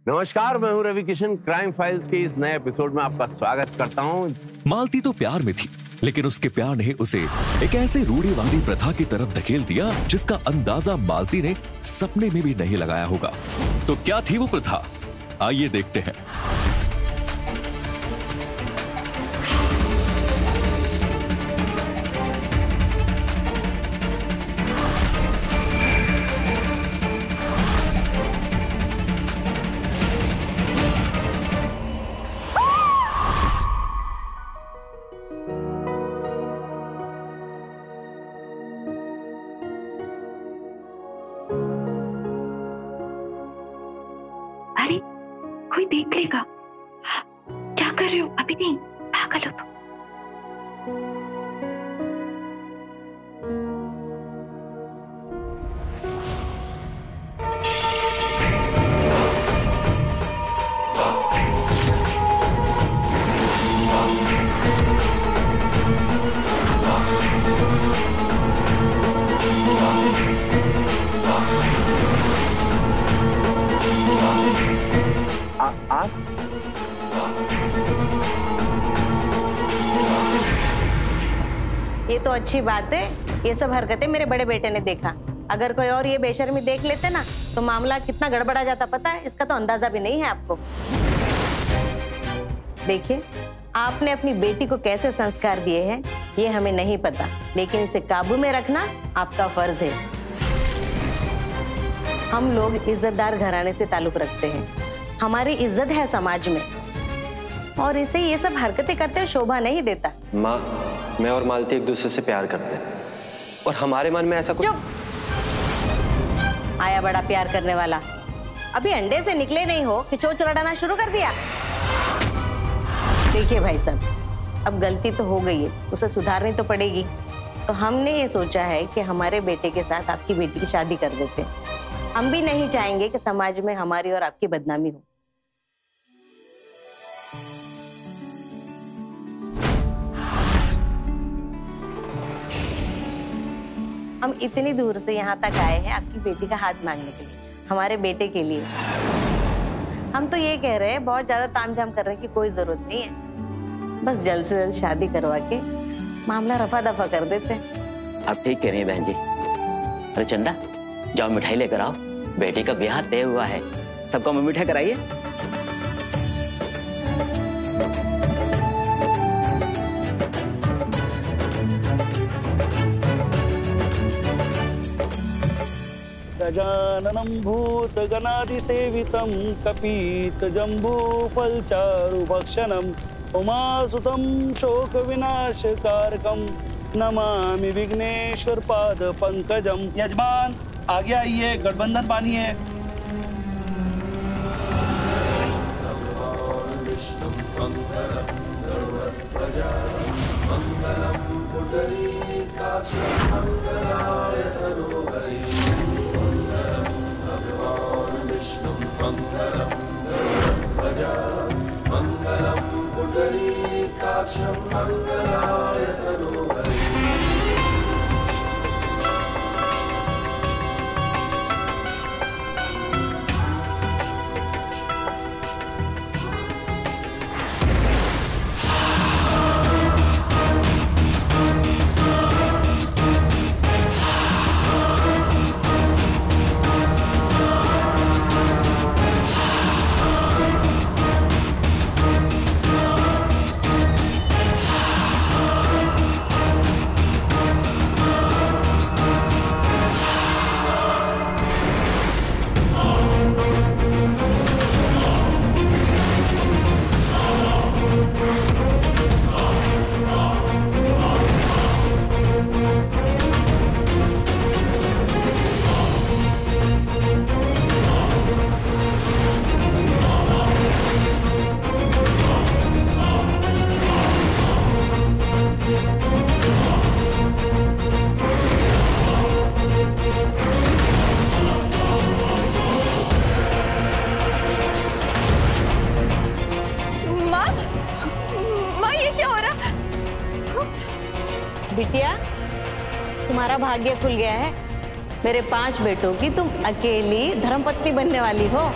नमस्कार, मैं हूं रवि किशन। क्राइम फाइल्स के इस नए एपिसोड में आपका स्वागत करता हूं। मालती तो प्यार में थी, लेकिन उसके प्यार ने उसे एक ऐसे रूढ़िवादी प्रथा की तरफ धकेल दिया जिसका अंदाजा मालती ने सपने में भी नहीं लगाया होगा। तो क्या थी वो प्रथा? आइए देखते हैं। कोई देख लेगा। क्या कर रहे हो? अभी नहीं, पागल हो तुम। आप ये तो अच्छी बात है। ये सब हरकतें मेरे बड़े बेटे ने देखा। अगर कोई और ये बेशर्मी देख लेते ना तो मामला कितना गड़बड़ा जाता पता है। इसका तो अंदाजा भी नहीं है आपको। देखिए, आपने अपनी बेटी को कैसे संस्कार दिए हैं ये हमें नहीं पता, लेकिन इसे काबू में रखना आपका फर्ज है। हम लोग इज्जतदार घराने से ताल्लुक रखते हैं, हमारी इज्जत है समाज में, और इसे ये सब हरकतें करते शोभा नहीं देता। माँ, मैं और मालती एक दूसरे से प्यार करते हैं और हमारे मन में ऐसा कुछ। चुप! आया बड़ा प्यार करने वाला। अभी अंडे से निकले नहीं हो कि चोंच लड़ाना शुरू कर दिया। देखिए भाई साहब, अब गलती तो हो गई है, उसे सुधारनी तो पड़ेगी। तो हमने ये सोचा है कि हमारे बेटे के साथ आपकी बेटी की शादी कर देते हैं। हम भी नहीं चाहेंगे कि समाज में हमारी और आपकी बदनामी हो। हम इतनी दूर से यहाँ तक आए हैं आपकी बेटी का हाथ मांगने के लिए, हमारे बेटे के लिए। हम तो ये कह रहे हैं, बहुत ज्यादा तामझाम करने की कोई जरूरत नहीं है। बस जल्द से जल्द शादी करवा के मामला रफा दफा कर देते हैं। आप ठीक कह रही हैं बहन जी। अरे चंदा, जाओ मिठाई लेकर आओ। बेटी का ब्याह तय हुआ है, सबको मुंह मीठा कराइए। गजाननं भूतगणाधिसेवितं कपितजम्बूफलचारुभक्षणं उमासुतं शोकविनाशकारकं नमामि विघ्नेश्वर पाद पंकजम। यजमान आगे आइए, गठबंधन बांधिए। बिटिया, तुम्हारा भाग्य खुल गया है। मेरे 5 बेटों की तुम अकेली धर्मपत्नी बनने वाली हो।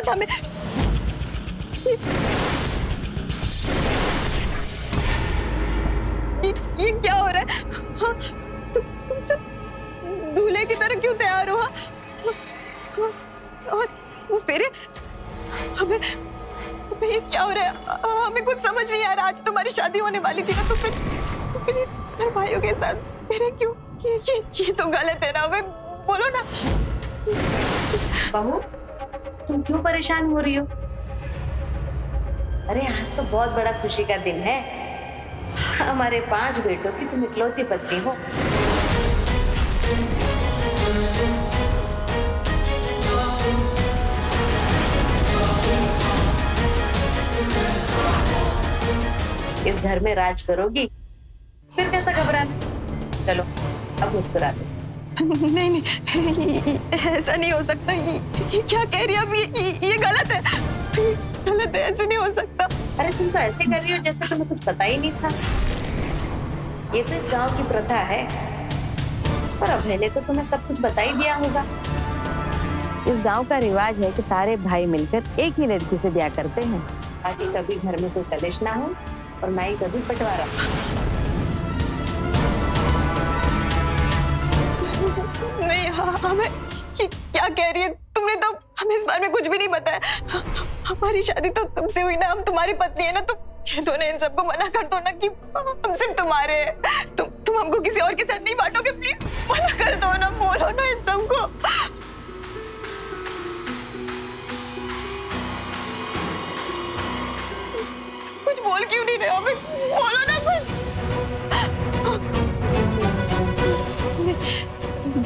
हमें ये क्या हो रहा है? हाँ, तुम सब दूल्हे की तरह क्यों तैयार हो? हाँ? और वो फेरे, हमें ये क्या हो रहा है? हमें कुछ समझ नहीं आ रहा। आज तुम्हारी शादी होने वाली थी ना, तो फिर मेरे भाइयों के साथ मेरे क्यों? ये तो गलत है ना। हमें बोलो ना। बहू, तुम क्यों परेशान हो रही हो? अरे आज तो बहुत बड़ा खुशी का दिन है। हमारे 5 बेटों की तुम इकलौती पत्नी हो। इस घर में राज करोगी, फिर कैसा घबराना। चलो अब मुस्कुरा दो। नहीं, ऐसा नहीं हो सकता। ये क्या कह रही है? ये गलत है, गलत है, ऐसे नहीं हो सकता। अरे तुम तो ऐसे कर रही हो जैसे तुम्हें कुछ पता ही नहीं था। ये तो इस गांव की प्रथा है, पर अब मैंने तो तुम्हें सब कुछ बता ही दिया होगा। इस गांव का रिवाज है कि सारे भाई मिलकर एक ही लड़की से ब्याह करते हैं, ताकि कभी घर में कोई कलेश ना हो और ना ही कभी बंटवारा। नहीं, हमें क्या कह रही है? तुमने तो हमें इस बारे में कुछ भी नहीं बताया। हमारी शादी तो तुमसे हुई ना, हम तुम्हारी पत्नी है ना। तुम कह दो ना, इन सबको मना कर दो ना कि हम सिर्फ तुम्हारे हैं। तुम हमको किसी और के साथ नहीं बांटोगे, प्लीज मना कर दो ना। बोलो ना इन सबको। कुछ बोल क्यों नहीं रहे हो? हमें बोलो ना कुछ।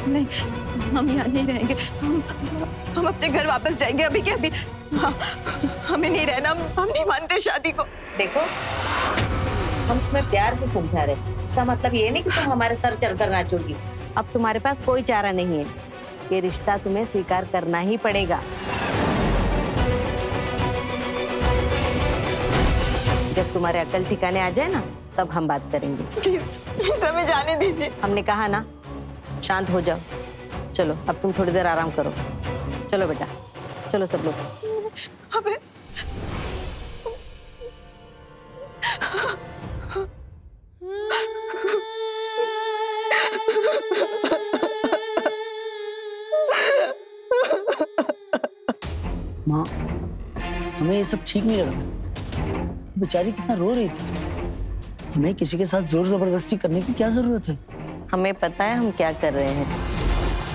नहीं, हम यहाँ नहीं रहेंगे। हम अपने घर वापस जाएंगे अभी के अभी। हमें नहीं रहना। हम नहीं मानते शादी को। देखो, हम तुम्हें प्यार से समझा रहे, इसका मतलब ये नहीं कि तुम हमारे सर चढ़कर नाचोगी। अब तुम्हारे पास कोई चारा नहीं है, ये रिश्ता तुम्हें स्वीकार करना ही पड़ेगा। जब तुम्हारे अकल ठिकाने आ जाए ना, तब हम बात करेंगे। प्लीज हमें जाने दीजिए। हमने कहा ना, शांत हो जाओ। चलो अब तुम थोड़ी देर आराम करो। चलो बेटा, चलो सब लोग। हमें माँ, हमें ये सब ठीक नहीं लग रहा। बेचारी कितना रो रही थी। हमें किसी के साथ जोर जबरदस्ती करने की क्या जरूरत है? हमें पता है हम क्या कर रहे हैं,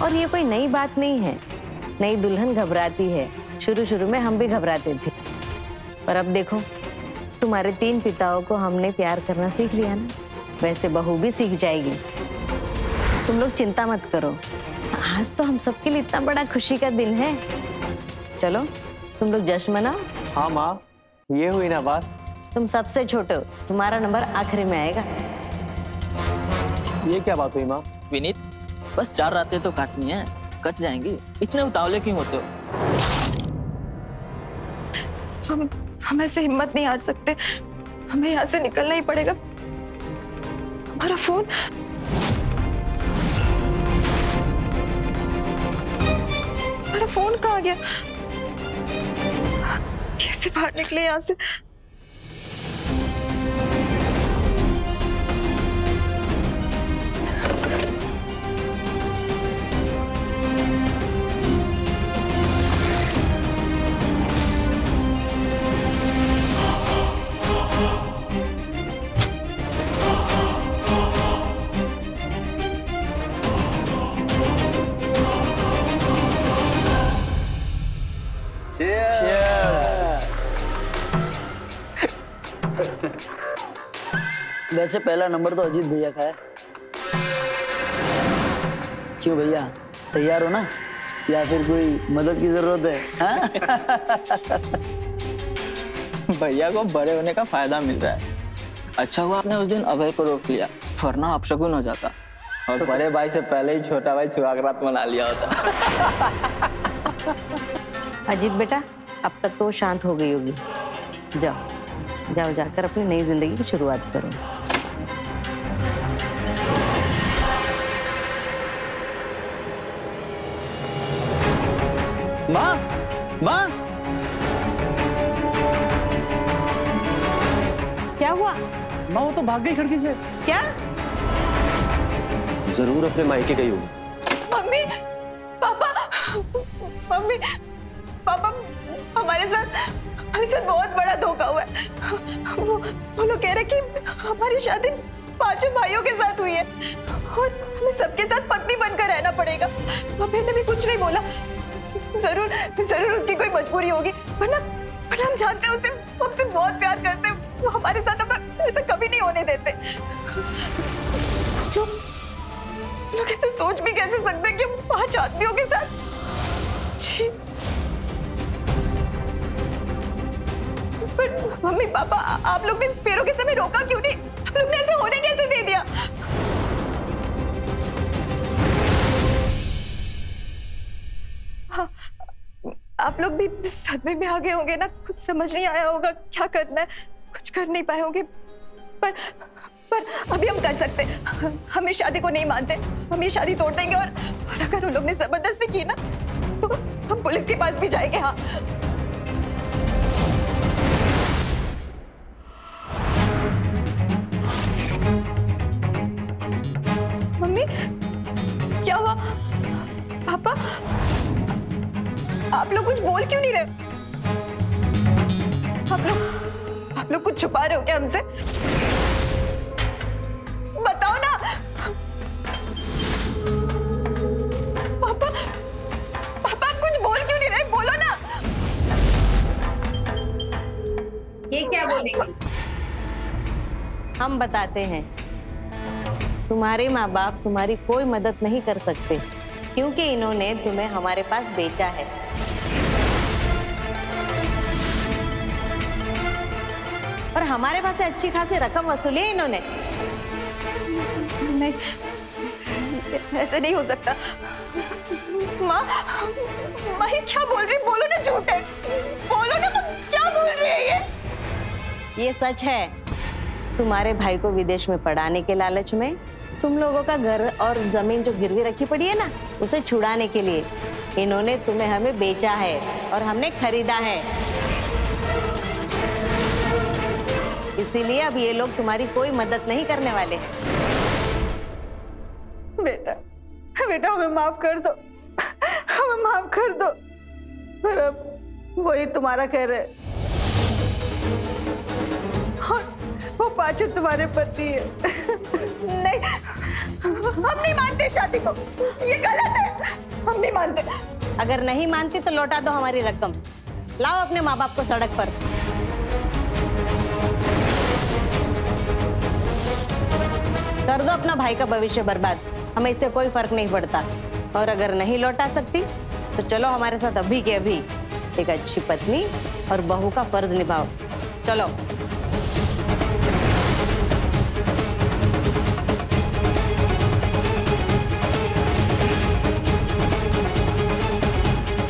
और ये कोई नई बात नहीं है। नई दुल्हन घबराती है, शुरू में हम भी घबराते थे, पर अब देखो तुम्हारे 3 पिताओं को हमने प्यार करना सीख लिया ना, वैसे बहू भी सीख जाएगी। तुम लोग चिंता मत करो, आज तो हम सबके लिए इतना बड़ा खुशी का दिन है। चलो तुम लोग जश्न मनाओ। हाँ माँ, ये हुई ना बात। तुम सबसे छोटे हो, तुम्हारा नंबर आखिरी में आएगा। ये क्या बात हुई माँ? विनीत, बस 4 रातें तो काटनी है, कट जाएंगी। इतने उतावले क्यों होते हो? हम ऐसे हिम्मत नहीं हार सकते। हमें यहाँ से निकलना ही पड़ेगा। हमारा फोन, हमारा फोन कहाँ गया? कैसे बाहर निकले यहाँ से? वैसे पहला नंबर तो अजीत भैया का है। क्यों भैया, तैयार हो ना, या फिर कोई मदद की जरूरत है? हाँ? भैया को बड़े होने का फायदा मिल रहा है। अच्छा हुआ आपने उस दिन अभय को रोक लिया, वरना अपशगुन हो जाता और बड़े भाई से पहले ही छोटा भाई सुहागरात मना लिया होता। अजीत बेटा, अब तक तो शांत हो गई होगी। जाओ जाओ, जाकर अपनी नई जिंदगी की शुरुआत करो। माँ, माँ, हुआ? माँ वो तो भाग गई खिड़की से। क्या? जरूर अपने मायके गई होगी। मम्मी, पापा, मम्मी, पापा, हमारे साथ बहुत बड़ा धोखा हुआ है। वो लोग कह रहे कि हमारी शादी 5 भाइयों के साथ हुई है और हमें सबके साथ पत्नी बनकर रहना पड़ेगा। मम्मी ने भी कुछ नहीं बोला। जरूर उसकी कोई मजबूरी होगी, वरना हम जानते हैं उसे, हमसे बहुत प्यार करते हैं। वो हमारे साथ अब ऐसा कभी नहीं होने देते। लोग ऐसे सोच भी कैसे सकते हैं कि हम 5 आदमियों के साथ। जी। पर मम्मी पापा, आप लोग ने फेरों के समय रोका क्यों नहीं? आप लोग ने ऐसे होने कैसे दे दिया? हाँ, आप लोग भी सदमे में आ गए होंगे ना, कुछ समझ नहीं आया होगा क्या करना है, कुछ कर नहीं पाए होंगे। पर अभी हम कर सकते हैं। हम इस शादी को नहीं मानते, हम ये शादी तोड़ देंगे और अगर उन लोग ने जबरदस्ती की ना तो हम पुलिस के पास भी जाएंगे। हाँ, मम्मी क्या हुआ? पापा, आप लोग कुछ बोल क्यों नहीं रहे? आप लोग कुछ छुपा रहे हो क्या हमसे? बताओ ना। पापा, पापा आप कुछ बोल क्यों नहीं रहे? बोलो ना। ये क्या बोलेंगे? हम बताते हैं, तुम्हारे माँ बाप तुम्हारी कोई मदद नहीं कर सकते क्योंकि इन्होंने तुम्हें हमारे पास बेचा है। और हमारे पास से अच्छी खासी रकम वसूली है इन्होंने। नहीं, ऐसे नहीं हो सकता। माँ ये क्या बोल रही? बोलो ना, झूठ है। बोलो ना, क्या बोल रही है ये सच है। तुम्हारे भाई को विदेश में पढ़ाने के लालच में तुम लोगों का घर और जमीन जो गिरवी रखी पड़ी है ना, उसे छुड़ाने के लिए इन्होंने तुम्हें हमें बेचा है और हमने खरीदा है। इसीलिए अब ये लोग तुम्हारी कोई मदद नहीं करने वाले हैं। बेटा हमें माफ कर दो, हमें माफ कर दो। पर अब वही तुम्हारा कह रहे, और वो पाचू तुम्हारे पति है। नहीं, हम नहीं मानते शादी को, ये गलत है, हम नहीं मानते। अगर नहीं मानती तो लौटा दो हमारी रकम। लाओ अपने माँ बाप को सड़क पर। कर दो अपना भाई का भविष्य बर्बाद, हमें इससे कोई फर्क नहीं पड़ता। और अगर नहीं लौटा सकती तो चलो हमारे साथ अभी के अभी एक अच्छी पत्नी और बहू का फर्ज निभाओ। चलो।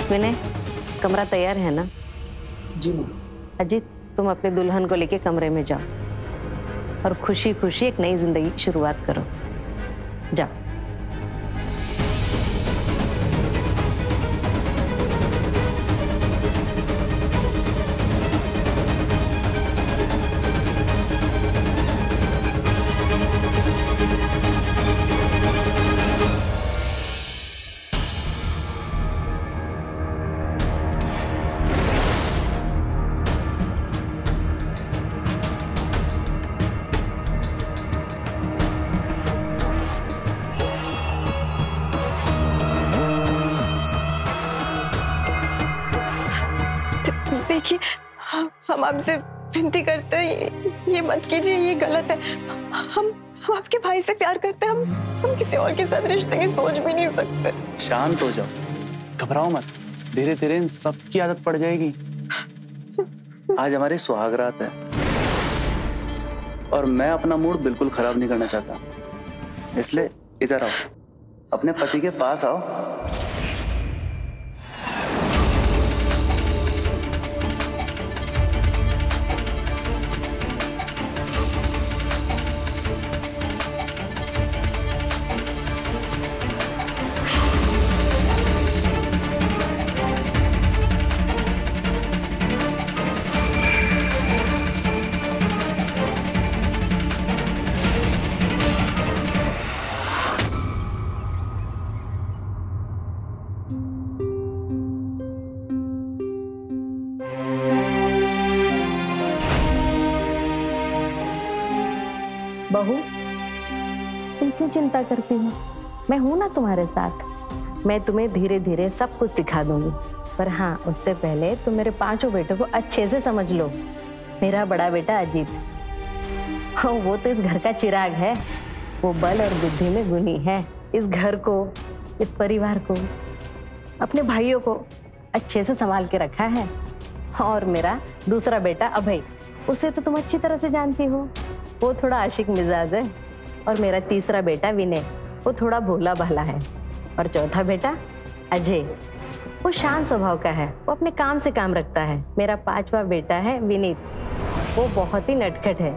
विनय, कमरा तैयार है ना? जी मैम। अजीत, तुम अपने दुल्हन को लेके कमरे में जाओ और खुशी खुशी एक नई जिंदगी की शुरुआत करो। जाओ। देखिए, हम आपसे विनती करते हैं, ये मत कीजिए, ये गलत है। हम आपके भाई से प्यार करते हैं, हम किसी और के साथ रिश्ते की सोच भी नहीं सकते। शांत हो जाओ, घबराओ मत, धीरे धीरे इन सब की आदत पड़ जाएगी। आज हमारी सुहागरात है और मैं अपना मूड बिल्कुल खराब नहीं करना चाहता, इसलिए इधर आओ, अपने पति के पास आओ। बहू, तुम क्यों चिंता करती हो? मैं हूं ना तुम्हारे साथ। मैं तुम्हें धीरे धीरे सब कुछ सिखा दूंगी। पर हाँ, उससे पहले तुम मेरे 5 बेटों को अच्छे से समझ लो। मेरा बड़ा बेटा अजीत, हाँ, वो तो इस घर का चिराग है। वो बल और बुद्धि में गुणी है। इस घर को, इस परिवार को, अपने भाइयों को अच्छे से संभाल के रखा है। और मेरा दूसरा बेटा अभय, उसे तो तुम अच्छी तरह से जानती हो। वो थोड़ा आशिक मिजाज है। और मेरा तीसरा बेटा विनय, वो थोड़ा भोला भाला है। और चौथा बेटा अजय, वो शांत स्वभाव का है। वो अपने काम से काम रखता है। मेरा 5वां बेटा है विनीत, वो बहुत ही नटखट है।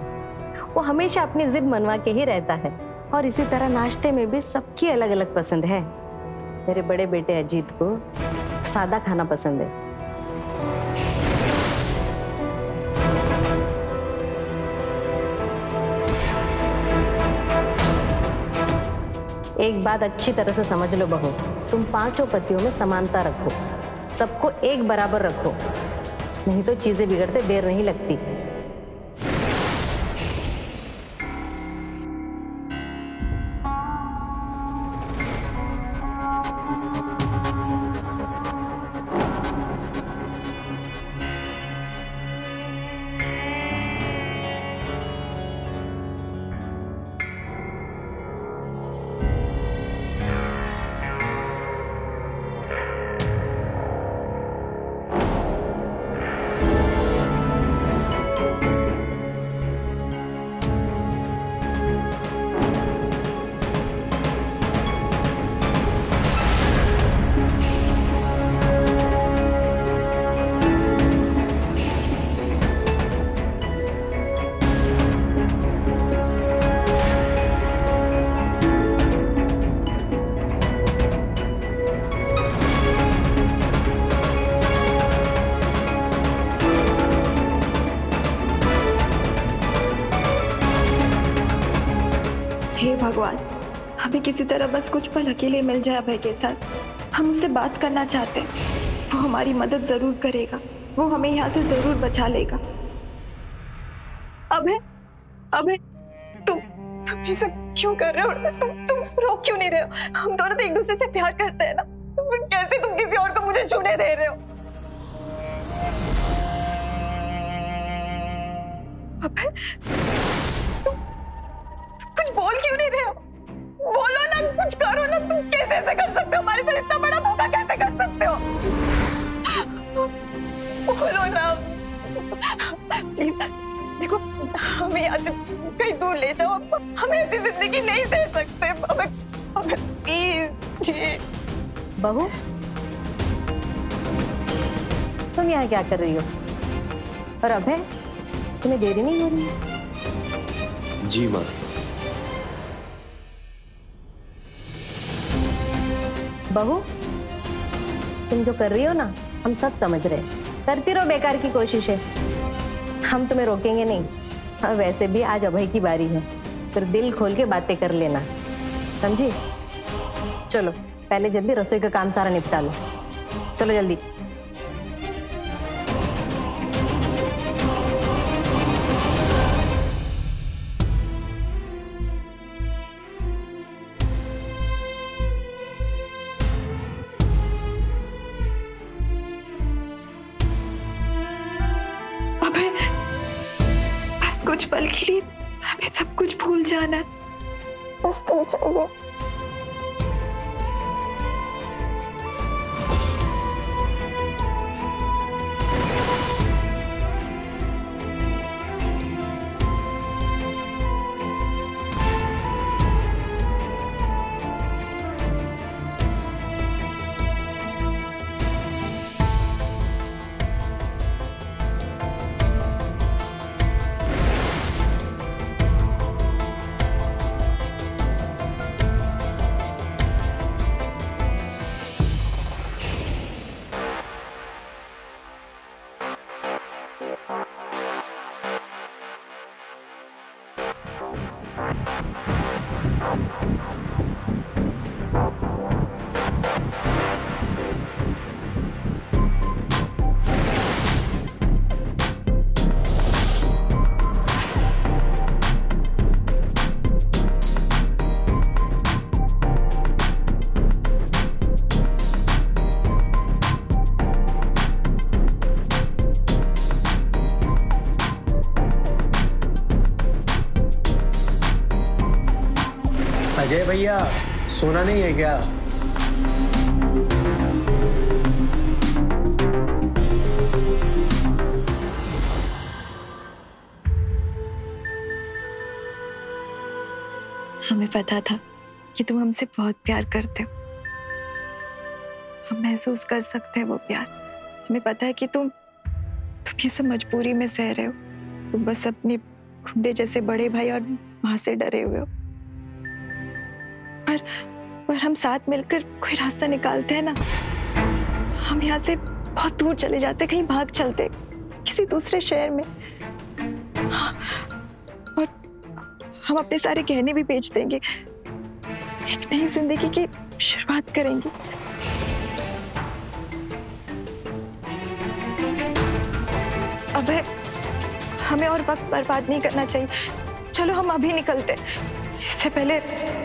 वो हमेशा अपनी जिद मनवा के ही रहता है। और इसी तरह नाश्ते में भी सबकी अलग अलग पसंद है। मेरे बड़े बेटे अजीत को सादा खाना पसंद है। एक बात अच्छी तरह से समझ लो बहू, तुम 5 पतियों में समानता रखो। सबको एक बराबर रखो, नहीं तो चीजें बिगड़ते देर नहीं लगती। हे भगवान, हमें किसी तरह बस कुछ पल अकेले मिल जाए अभय के साथ। हम उससे बात करना चाहते हैं। वो हमारी मदद जरूर करेगा। वो हमें यहाँ से जरूर बचा लेगा। अभय, अभय, तुम ये सब क्यों कर रहे हो? तुम रोक क्यों नहीं रहे हो? हम दोनों तो एक दूसरे से प्यार करते हैं ना। कैसे तुम किसी और को मुझे छूने दे रहे हो? अभय, कुछ बोल क्यों नहीं रहे हो? बोलो ना, कुछ करो ना। तुम कैसे ऐसे कर सकते हो? हमारे साथ इतना बड़ा धोखा कैसे कर सकते हो? बोलो ना प्लीज। देखो, हमें यहाँ से कहीं दूर ले जाओ। हम ऐसी जिंदगी नहीं सह सकते। हमें प्लीज। बहू, तुम यहाँ क्या कर रही हो? और अभय, तुम्हें देरी नहीं हो रही? जी माँ। बहू, तुम जो कर रही हो ना, हम सब समझ रहे हैं। करती रहो बेकार की कोशिशें, हम तुम्हें रोकेंगे नहीं। और वैसे भी आज अभय की बारी है, फिर दिल खोल के बातें कर लेना, समझी? चलो पहले जल्दी रसोई का काम सारा निपटा लो। चलो जल्दी। कुछ पल के लिए हमें सब कुछ भूल जाना है। बस तुम चाहिए। अजय भैया, सोना नहीं है क्या? हमें पता था कि तुम हमसे बहुत प्यार करते हो। हम महसूस कर सकते हैं वो प्यार। हमें पता है कि तुम ये सब मजबूरी में सह रहे हो। तुम बस अपने गुंडे जैसे बड़े भाई और माँ से डरे हुए हो। पर हम साथ मिलकर कोई रास्ता निकालते हैं ना, हम यहाँ से बहुत दूर चले जाते, कहीं भाग चलते किसी दूसरे शहर में। हाँ, और हम अपने सारे गहने भी बेच देंगे, एक नई जिंदगी की शुरुआत करेंगे। अबे, हमें और वक्त बर्बाद नहीं करना चाहिए। चलो हम अभी निकलते, इससे पहले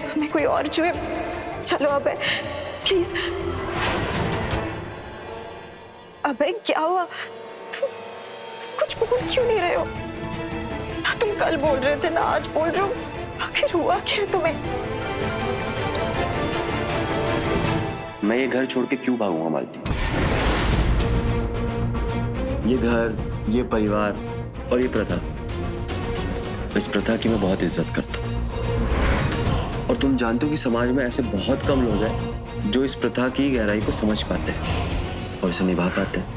हमें कोई और छुए। चलो अबे, प्लीज। अबे क्या हुआ? तुम कुछ बोल क्यों नहीं रहे हो? तुम कल बोल रहे थे ना, आज बोल रहे हो। आखिर हुआ क्या तुम्हें? मैं ये घर छोड़ के क्यों भागूंगा मालती? ये घर, ये परिवार और ये प्रथा, इस प्रथा की मैं बहुत इज्जत करता हूँ। और तुम जानते हो कि समाज में ऐसे बहुत कम लोग हैं जो इस प्रथा की गहराई को समझ पाते हैं और इसे निभा पाते हैं।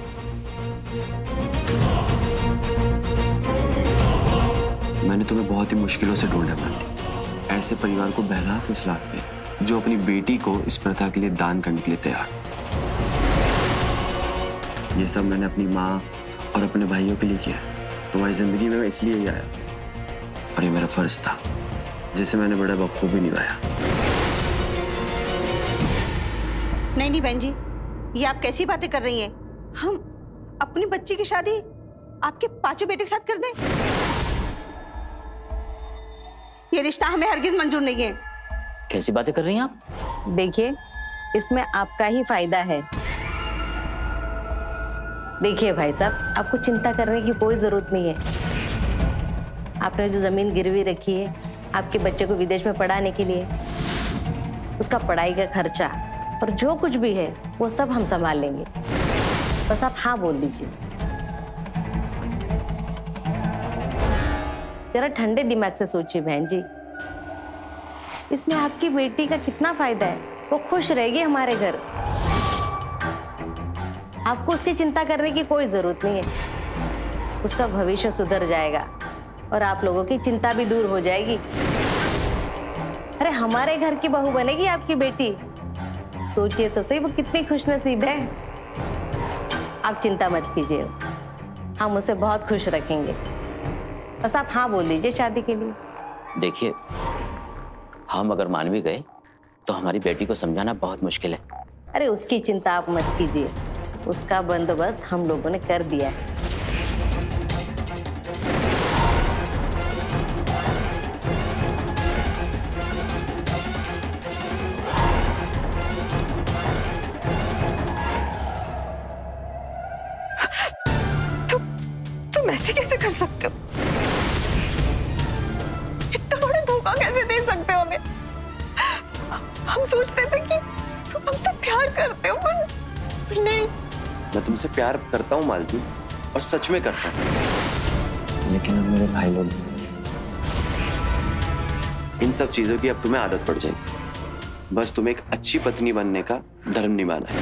मैंने तुम्हें बहुत ही मुश्किलों से ढूंढा मालती, ऐसे परिवार को बहला फुसला के जो अपनी बेटी को इस प्रथा के लिए दान करने के लिए तैयार। ये सब मैंने अपनी माँ और अपने भाइयों के लिए किया। तुम्हारी जिंदगी में मैं इसलिए ही आया और ये मेरा फर्ज था जिसे मैंने बड़े बखूबी निभाया। नहीं बहन जी, ये आप कैसी बातें कर रही हैं? हम अपनी बच्ची की शादी आपके पांचों बेटे के साथ कर दें? ये रिश्ता हमें हरगिज मंजूर नहीं है। कैसी बातें कर रही हैं आप? देखिए, इसमें आपका ही फायदा है। देखिए भाई साहब, आपको चिंता करने की कोई जरूरत नहीं है। आपने जो जमीन गिरवी रखी है आपके बच्चे को विदेश में पढ़ाने के लिए, उसका पढ़ाई का खर्चा और जो कुछ भी है वो सब हम संभाल लेंगे। बस आप हाँ बोल दीजिए। जरा ठंडे दिमाग से सोचिए बहन जी, इसमें आपकी बेटी का कितना फायदा है। वो खुश रहेगी हमारे घर, आपको उसकी चिंता करने की कोई जरूरत नहीं है। उसका भविष्य सुधर जाएगा और आप लोगों की चिंता भी दूर हो जाएगी। अरे हमारे घर की बहू बनेगी आपकी बेटी, सोचिए तो सही वो कितनी खुशनसीब है। आप चिंता मत कीजिए, हम उसे बहुत खुश रखेंगे। बस आप हाँ बोल दीजिए शादी के लिए। देखिए, हम अगर मान भी गए तो हमारी बेटी को समझाना बहुत मुश्किल है। अरे उसकी चिंता आप मत कीजिए, उसका बंदोबस्त हम लोगों ने कर दिया है। तुम ऐसे कैसे कर सकते हो? इतना बड़ा धोखा कैसे दे सकते हो हमें? हम सोचते थे कि तुम हमसे प्यार करते हो, पर नहीं। मैं तुमसे प्यार करता हूँ मालती, और सच में करता हूँ, लेकिन अब मेरे भाई लोग, इन सब चीजों की अब तुम्हें आदत पड़ जाएगी। बस तुम्हें एक अच्छी पत्नी बनने का धर्म निभाना है,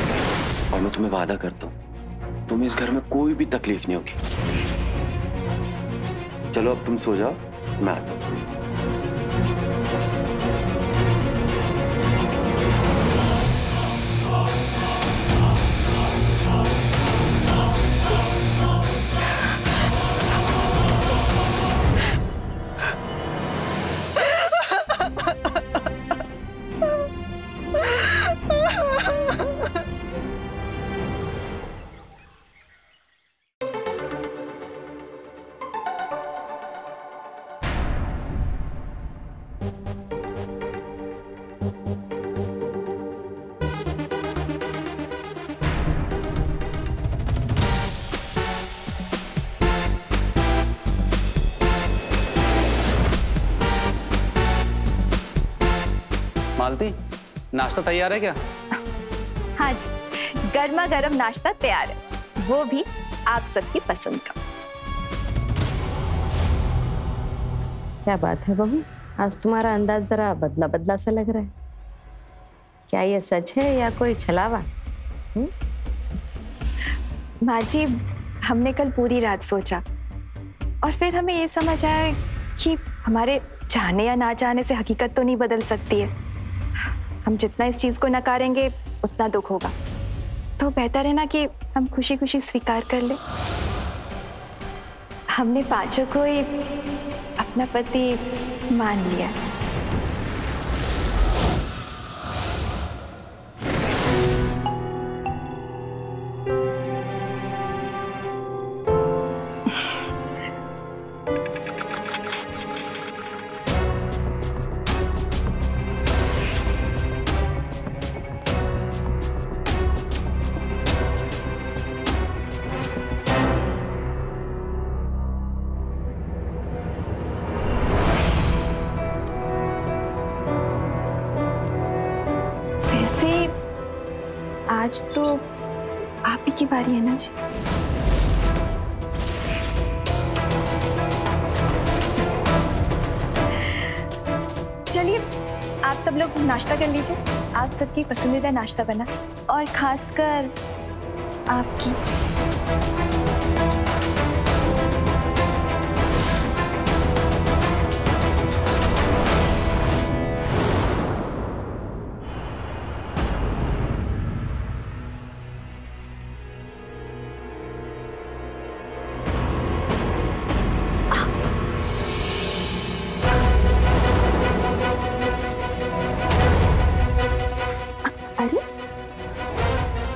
और मैं तुम्हें वादा करता हूँ तुम्हें इस घर में कोई भी तकलीफ नहीं होगी। चलो अब तुम सो जाओ, मैं आता हूँ। मालती, नाश्ता तैयार है क्या? हाँ जी, गर्मा गर्म नाश्ता तैयार है, वो भी आप सबकी पसंद का। क्या बात है बहू, आज तुम्हारा अंदाज जरा बदला बदला सा लग रहा है। क्या ये सच है या कोई छलावा? माँ जी, हमने कल पूरी रात सोचा और फिर हमें ये समझ आया कि हमारे चाहने या ना चाहने से हकीकत तो नहीं बदल सकती है। हम जितना इस चीज को नकारेंगे उतना दुख होगा, तो बेहतर है ना कि हम खुशी खुशी स्वीकार कर ले। हमने पांचों को ही अपना पति मान लिया। वैसे आज तो आप ही की बारी है ना जी। चलिए आप सब लोग नाश्ता कर लीजिए, आप सबकी पसंदीदा नाश्ता बना, और खासकर आपकी।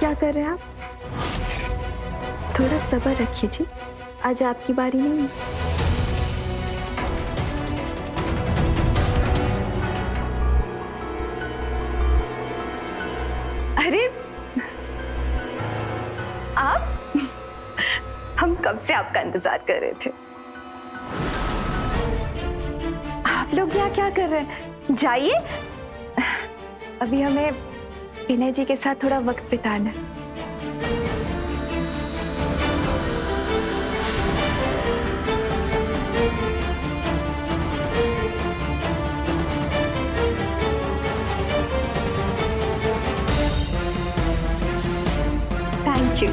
क्या कर रहे हैं आप? थोड़ा सब्र रखिए जी, आज आपकी बारी नहीं है। अरे आप, हम कब से आपका इंतजार कर रहे थे। आप लोग यहाँ क्या कर रहे हैं? जाइए, अभी हमें विनय जी के साथ थोड़ा वक्त बिताना है। Thank you.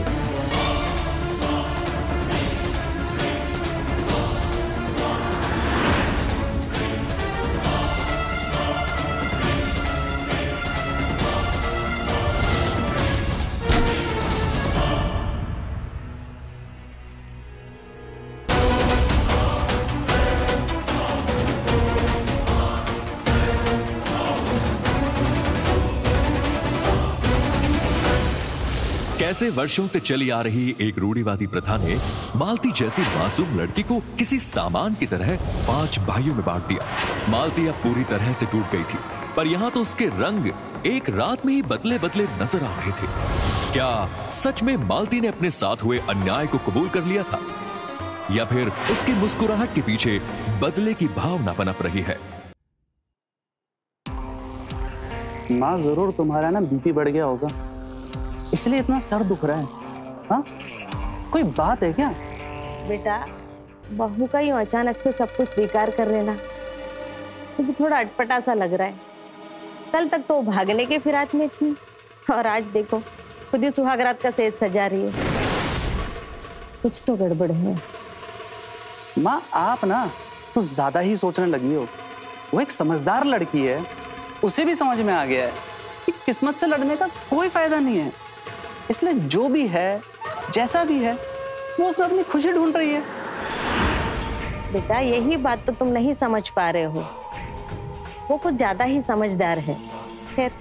कैसे वर्षों से चली आ रही एक रूढ़िवादी प्रथा ने मालती जैसी मासूम लड़की को किसी सामान की तरह 5 भाइयों में बांट दिया। मालती अब पूरी तरह से टूट गई थी, पर यहाँ तो उसके रंग एक रात में ही बदले बदले नजर आ रहे थे। क्या सच में मालती ने अपने साथ हुए अन्याय को कबूल कर लिया था, या फिर उसकी मुस्कुराहट के पीछे बदले की भावना पनप रही है? माँ, जरूर तुम्हारा ना बीपी बढ़ गया होगा, इसलिए इतना सर दुख रहा है। हाँ, कोई बात है क्या? बेटा, बहू का यूं अचानक से सब कुछ स्वीकार कर लेना मुझे थोड़ा अटपटा सा लग रहा है। कल तक तो भागने के फिराक में थी, और आज देखो खुद ही सुहागरात का सेज सजा रही है। कुछ तो गड़बड़ है। माँ, आप ना तो ज्यादा ही सोचने लगी हो। वो एक समझदार लड़की है, उसे भी समझ में आ गया है कि किस्मत से लड़ने का कोई फायदा नहीं है, इसलिए जो भी है, जैसा भी है, वो उसमें अपनी खुशी ढूंढ रही है। बेटा, यही बात तो तुम नहीं समझ पा रहे हो। वो कुछ ज्यादा ही समझदार है। खैर,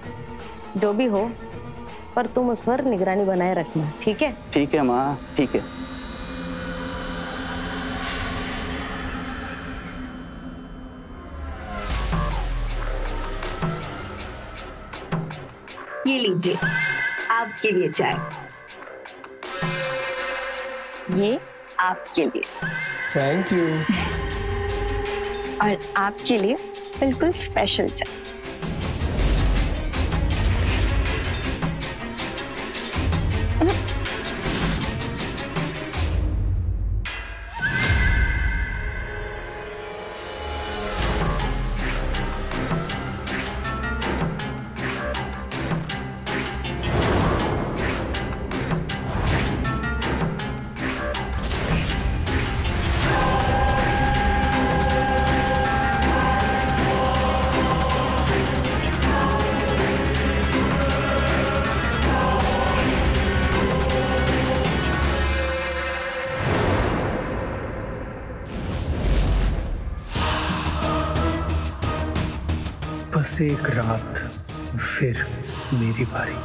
जो भी हो, पर तुम उस पर निगरानी बनाए रखना, ठीक है? ठीक है माँ, ठीक है। ये लीजिए, आपके लिए चाय। ये आपके लिए। Thank you. और आपके लिए बिल्कुल स्पेशल चाय। बस एक रात, फिर मेरी बारी।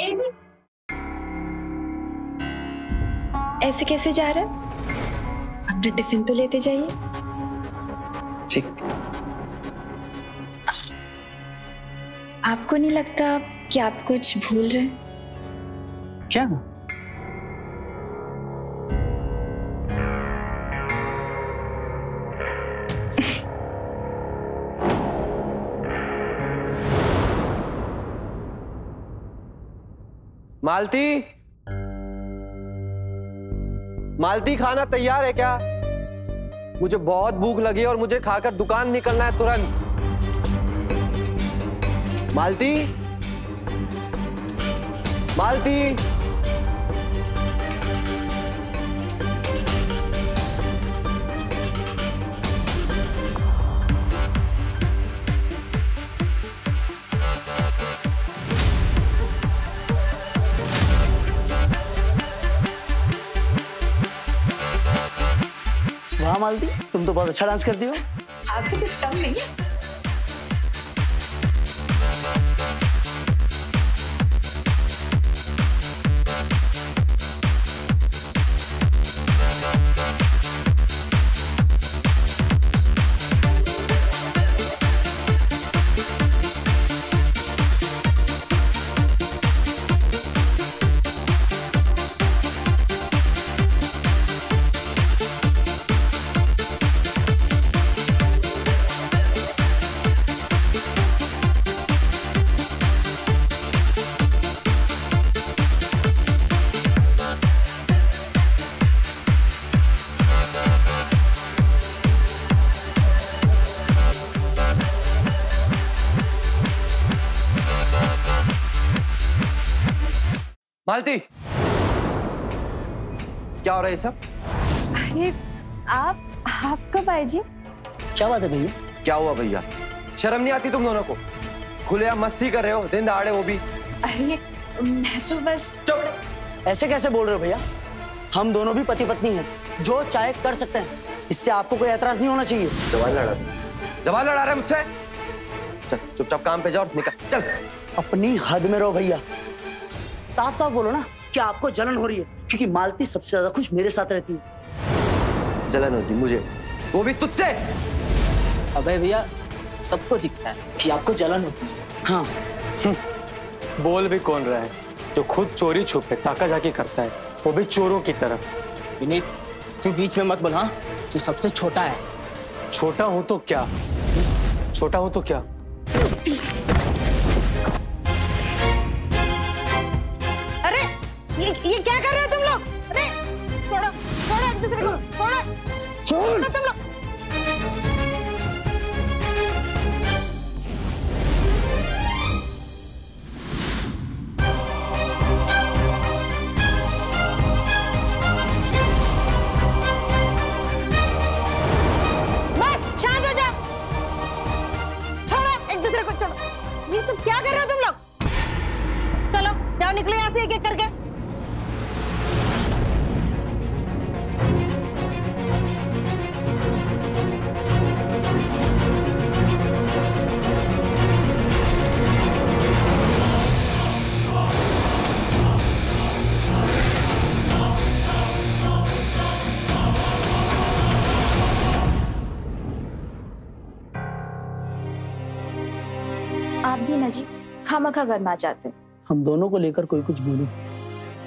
ए जी, ऐसे कैसे जा रहे हैं? अपना टिफिन तो लेते जाइए। ठीक। आपको नहीं लगता कि आप कुछ भूल रहे हैं? क्या? मालती, मालती, खाना तैयार है क्या? मुझे बहुत भूख लगी है और मुझे खाकर दुकान निकलना है तुरंत। मालती, मालती। वाह मालती, तुम तो बहुत अच्छा डांस करती हो। आपको कुछ कम नहीं है। मालती, क्या हो रहा है ये सब? अरे आप कब आए जी? क्या बात है भैया? क्या हुआ भैया? शर्म नहीं आती तुम दोनों को? खुले आप मस्ती कर रहे हो, दिन दहाड़े वो भी। अरे मैं तो बस। चुप! ऐसे कैसे बोल रहे हो भैया? हम दोनों भी पति पत्नी हैं, जो चाहे कर सकते हैं। इससे आपको कोई एतराज नहीं होना चाहिए। जवान लड़ा रहा है मुझसे? चल चुपचाप काम पे जाओ, निकल चल। अपनी हद में रहो भैया। साफ साफ बोलो ना कि आपको जलन हो रही है, क्योंकि मालती सबसे ज्यादा खुश मेरे साथ रहती है। जलन होती मुझे, वो भी तुझसे। अबे भैया, सबको दिखता है कि आपको जलन होती है। हाँ। बोल भी कौन रहा है? जो खुद चोरी छुपे ताका जाके करता है, वो भी चोरों की तरफ। विनीत, तू बीच में मत बोल। हाँ, तू सबसे छोटा है। छोटा हो तो क्या? छोटा हो तो क्या? अरे ये क्या कर रहे हो तुम लोग? अरे छोड़ो छोड़ो एक दूसरे को, छोड़ो तुम लोग। बस शांत हो जाओ, छोड़ो एक दूसरे को, छोड़ो। ये सब क्या कर रहे हो तुम लोग? चलो जाओ, निकलो यहाँ से एक एक करके। आप भी ना जी खामखा घर में आ जाते। हम दोनों को लेकर कोई कुछ बोले,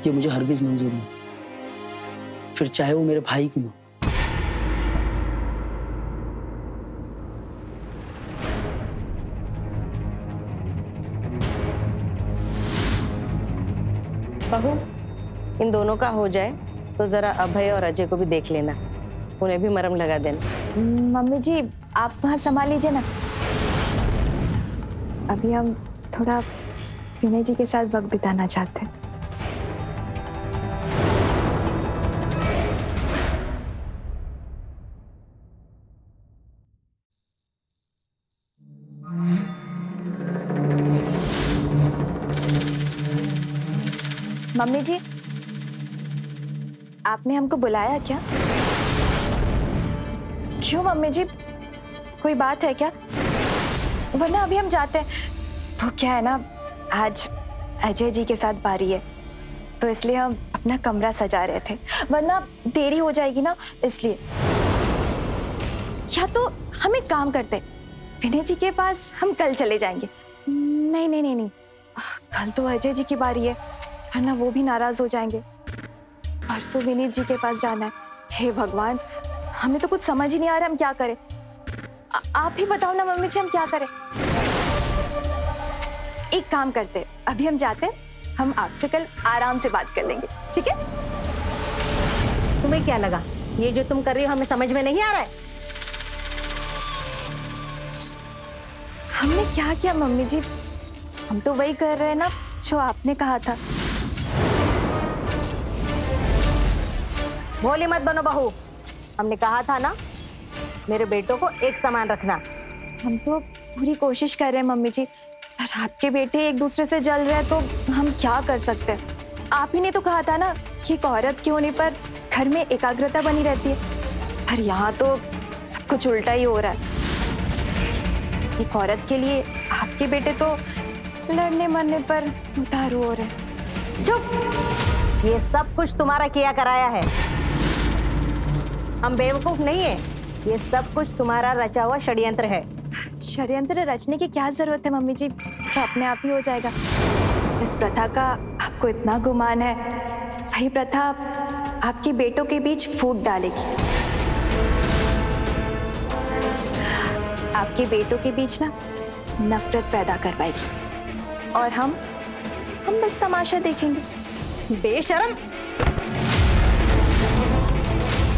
ये मुझे हरगिज मंजूर नहीं, फिर चाहे वो मेरे भाई क्यों ना। बहू, इन दोनों का हो जाए तो जरा अभय और अजय को भी देख लेना, उन्हें भी मरहम लगा देना। मम्मी जी, आप वहाँ संभाल लीजिए ना। अभी हम थोड़ा विनय जी के साथ वक्त बिताना चाहते हैं। मम्मी जी, आपने हमको बुलाया क्या? क्यों मम्मी जी, कोई बात है क्या? वरना अभी हम जाते हैं। वो क्या है ना, आज अजय जी के साथ बारी है, तो इसलिए हम अपना कमरा सजा रहे थे, वरना देरी हो जाएगी ना, इसलिए। या तो हम एक काम करते, विनय जी के पास हम कल चले जाएंगे। नहीं नहीं नहीं नहीं, कल तो अजय जी की बारी है, वरना वो भी नाराज हो जाएंगे। परसों विनीत जी के पास जाना है। हे भगवान, हमें तो कुछ समझ ही नहीं आ रहा हम क्या करें। आप ही बताओ ना मम्मी जी, हम क्या करें? एक काम करते, अभी हम जाते हैं, हम आपसे कल आराम से बात कर लेंगे, ठीक है? तुम्हें क्या लगा ये जो तुम कर रही हो हमें समझ में नहीं आ रहा है? हमने क्या किया मम्मी जी? हम तो वही कर रहे हैं ना जो आपने कहा था। भोली मत बनो बहू, हमने कहा था ना मेरे बेटों को एक समान रखना। हम तो पूरी कोशिश कर रहे हैं मम्मी जी, पर आपके बेटे एक दूसरे से जल रहे हैं तो हम क्या कर सकते हैं? आप ही ने तो कहा था ना कि एक औरत के होने पर घर में एकाग्रता बनी रहती है, पर यहाँ तो सब कुछ उल्टा ही हो रहा है। एक औरत के लिए आपके बेटे तो लड़ने मरने पर उतारू हो रहे। चुप, ये सब कुछ तुम्हारा किया कराया है, हम बेवकूफ नहीं है। ये सब कुछ तुम्हारा रचा हुआ षड्यंत्र है। षड्यंत्र रचने की क्या जरूरत है मम्मी जी, तो अपने आप ही हो जाएगा। जिस प्रथा का आपको इतना गुमान है, वही प्रथा आपके बेटों के बीच फूट डालेगी। आपके बेटों के बीच ना नफरत पैदा करवाएगी, और हम बस तमाशा देखेंगे। बेशरम!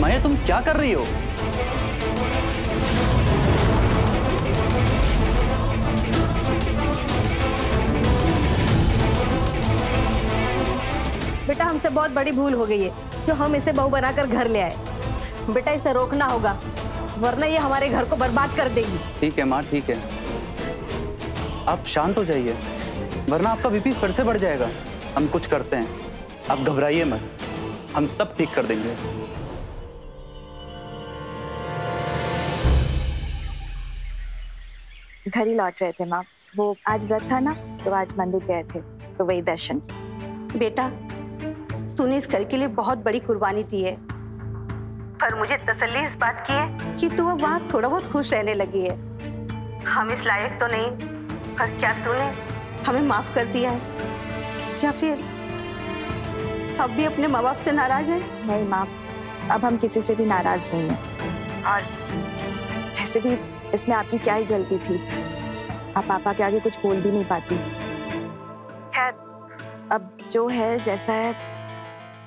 माया, तुम क्या कर रही हो? बेटा, हमसे बहुत बड़ी भूल हो गई है जो हम इसे बहू बनाकर घर ले आए। बेटा, इसे रोकना होगा, वरना ये हमारे घर को बर्बाद कर देगी। ठीक है माँ, ठीक है, आप शांत हो जाइए, वरना आपका बीपी फिर से बढ़ जाएगा। हम कुछ करते हैं, आप घबराइए मत, हम सब ठीक कर देंगे। घर ही लौट रहे थे माँ, वो आज व्रत था ना, तो आज मंदिर गए थे, तो वही दर्शन। बेटा, तूने इस घर के लिए बहुत बड़ी कुर्बानी दी है, पर मुझे तसल्ली इस बात की है कि तू अब वहाँ थोड़ा बहुत खुश रहने लगी है। हम इस लायक तो नहीं, पर क्या तूने हमें माफ कर दिया है, या फिर अब भी अपने माँ बाप से नाराज है? नहीं माँ, अब हम किसी से भी नाराज नहीं हैं, और वैसे भी इसमें आपकी क्या ही गलती थी, आप पापा के आगे कुछ बोल भी नहीं पाती। खैर, अब जो है जैसा है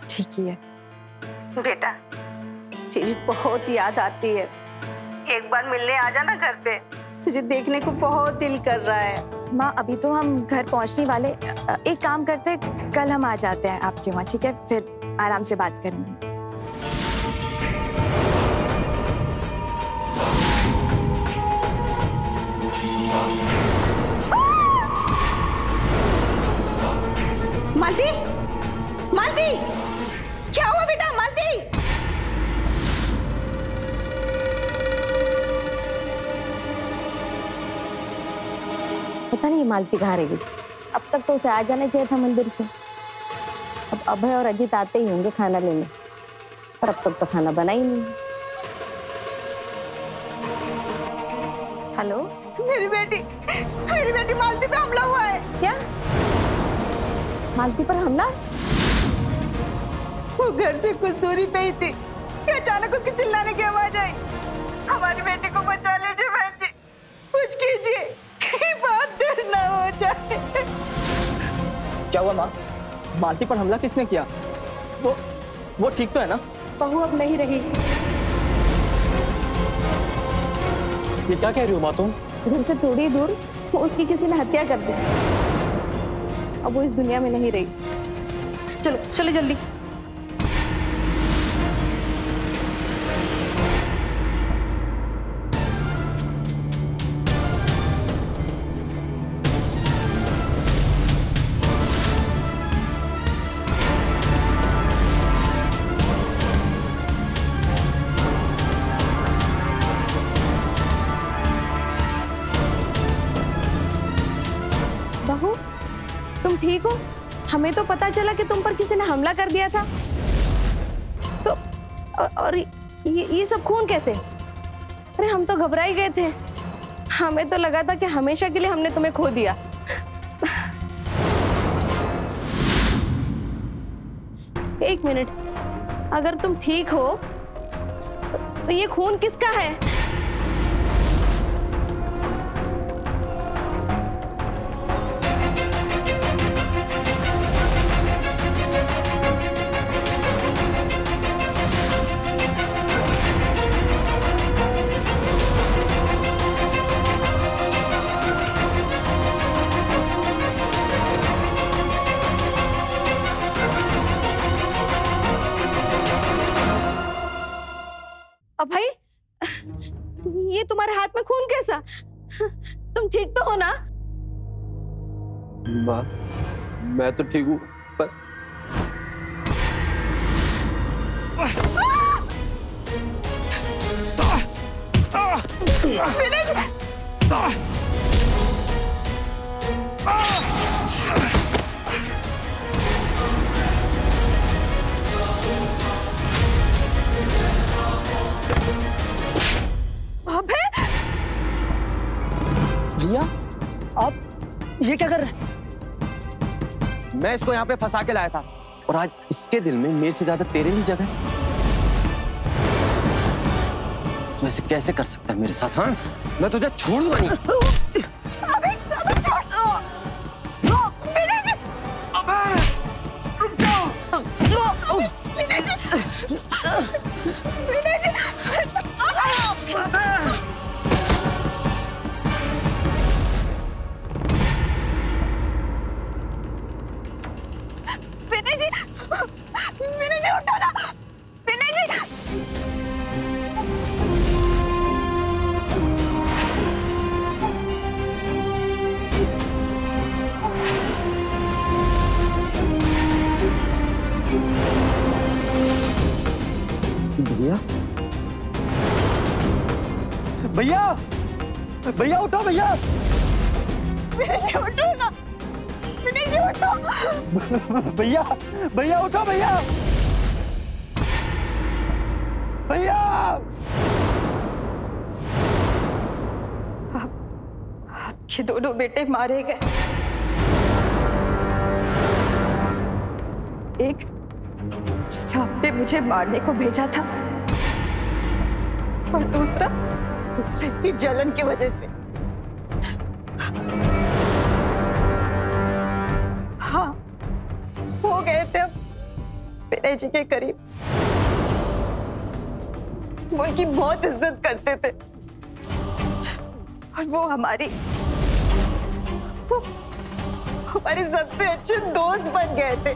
ठीक ही है। बेटा, तुझे बहुत याद आती है, एक बार मिलने आ जाना घर पे, तुझे देखने को बहुत दिल कर रहा है। माँ, अभी तो हम घर पहुंचने वाले, एक काम करते, कल हम आ जाते हैं आपके वहाँ, ठीक है? फिर आराम से बात करेंगे। मालती, मालती, क्या हुआ बेटा? मालती, पता नहीं मालती कहाँ रह गई। अब तक तो उसे आ जाना चाहिए था मंदिर से। अब अभय और अजीत आते ही होंगे खाना लेने, पर अब तक तो खाना बना ही नहीं। हेलो, मेरी बेटी मालती पे हमला हुआ है। क्या? मालती पर हमला? वो घर से कुछ दूरी पे ही थी कि अचानक उसके चिल्लाने की आवाज आई। हमारी बेटी को बचा लीजिए बहन जी, कुछ कीजिए, कहीं बहुत देर ना हो जाए। क्या हुआ माँ? मालती पर हमला किसने किया? वो ठीक तो है ना? बहू अब नहीं रही। ये क्या कह रही हो माँ तुम? घर से थोड़ी दूर उसकी किसी ने हत्या कर दी, अब वो इस दुनिया में नहीं रही। चलो चलो जल्दी। देखो, हमें तो पता चला कि तुम पर किसी ने हमला कर दिया था। तो और ये सब खून कैसे? अरे हम तो घबरा ही गए थे, हमें तो लगा था कि हमेशा के लिए हमने तुम्हें खो दिया। एक मिनट, अगर तुम ठीक हो तो ये खून किसका है? भाई, ये तुम्हारे हाथ में खून कैसा? तुम ठीक तो हो ना? माँ, मैं तो ठीक हूँ, पर भैया, आप ये क्या कर रहे हैं? मैं इसको यहाँ पे फंसा के लाया था और आज इसके दिल में मेरे से ज्यादा तेरे लिए जगह। तू ऐसे कैसे कर सकता है मेरे साथ? हाँ, मैं तुझे छोड़ूंगा नहीं। भैया, भैया, भैया उठो भैया। उठो ना, उठो। भैया, भैया उठो भैया, भैया। आपके दोनों बेटे मारे गए। एक जिसे आपने मुझे मारने को भेजा था, और दूसरा इसकी जलन की वजह से। हाँ, हो गए थे हम विनय जी के करीब। वो उनकी बहुत इज्जत करते थे और वो हमारे सबसे अच्छे दोस्त बन गए थे,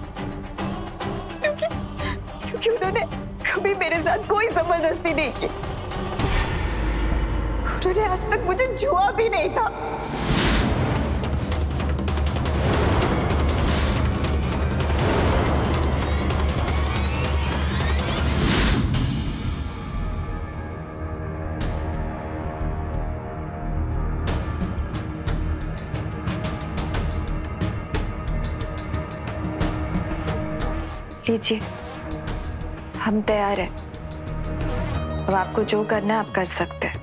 क्योंकि उन्होंने कभी मेरे साथ कोई जबरदस्ती नहीं की। उन्होंने आज तक मुझे छुआ भी नहीं था। लीजिए, हम तैयार हैं। अब आपको जो करना है आप कर सकते हैं।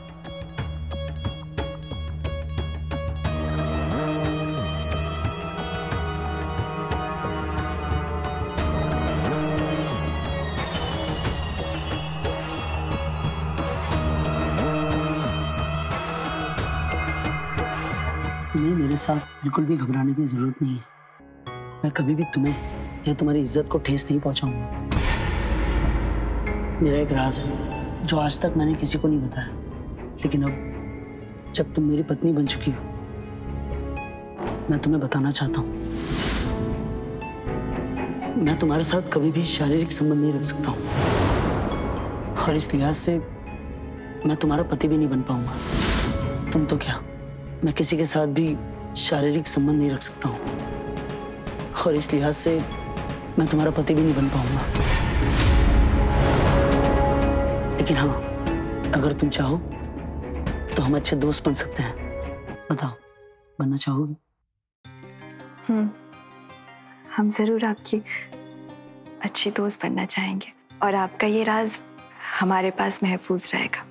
तुम्हें मेरे साथ बिल्कुल भी घबराने की जरूरत नहीं है। मैं कभी भी तुम्हें या तुम्हारी इज्जत को ठेस नहीं पहुंचाऊंगा। मेरा एक राज है जो आज तक मैंने किसी को नहीं बताया, लेकिन अब जब तुम मेरी पत्नी बन चुकी हो, मैं तुम्हें बताना चाहता हूँ। मैं तुम्हारे साथ कभी भी शारीरिक संबंध नहीं रख सकता हूँ, और इस लिहाज से मैं तुम्हारा पति भी नहीं बन पाऊंगा। तुम तो क्या, मैं किसी के साथ भी शारीरिक संबंध नहीं रख सकता हूँ, और इस लिहाज से मैं तुम्हारा पति भी नहीं बन पाऊंगा। लेकिन हाँ, अगर तुम चाहो तो हम अच्छे दोस्त बन सकते हैं। बताओ, बनना चाहोगी? हम जरूर आपकी अच्छी दोस्त बनना चाहेंगे और आपका ये राज हमारे पास महफूज रहेगा।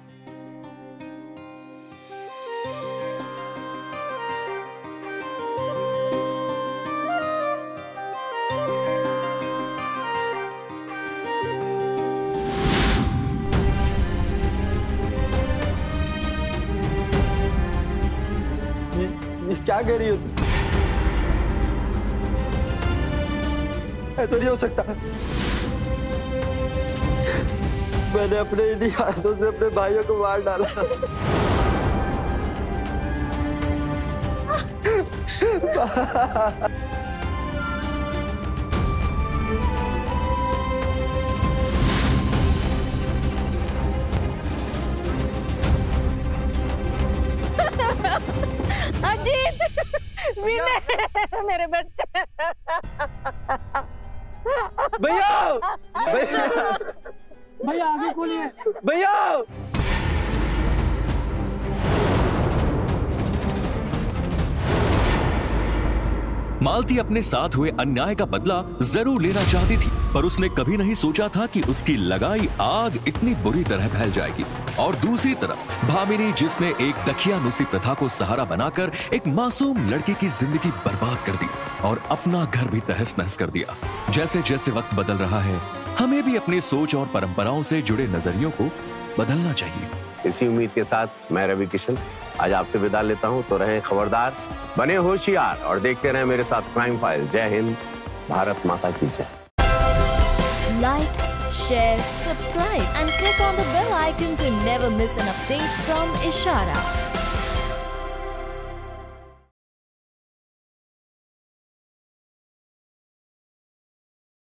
ये क्या कह रही हो तुम? ऐसा नहीं हो सकता। मैंने अपने इन्हीं हाथों से अपने भाइयों को मार डाला। अजीत, मेरे बच्चे। भैया, भैया, भैया आगे खोलिए, भैया। मालती अपने साथ हुए अन्याय का बदला जरूर लेना चाहती थी, पर उसने कभी नहीं सोचा था कि उसकी लगाई आग इतनी बुरी तरह फैल जाएगी। और दूसरी तरफ भामिनी, जिसने एक दखियानुसी प्रथा को सहारा बनाकर एक मासूम लड़की की जिंदगी बर्बाद कर दी और अपना घर भी तहस नहस कर दिया। जैसे जैसे वक्त बदल रहा है, हमें भी अपनी सोच और परंपराओं से जुड़े नजरियों को बदलना चाहिए। इसी उम्मीद के साथ मैं रवि किशन आज आपसे विदा लेता हूं। तो रहें खबरदार, बने होशियार और देखते रहें मेरे साथ क्राइम फाइल। जय हिंद, भारत माता की जय। Like, share, subscribe and click on the bell icon to never miss an update from Ishara.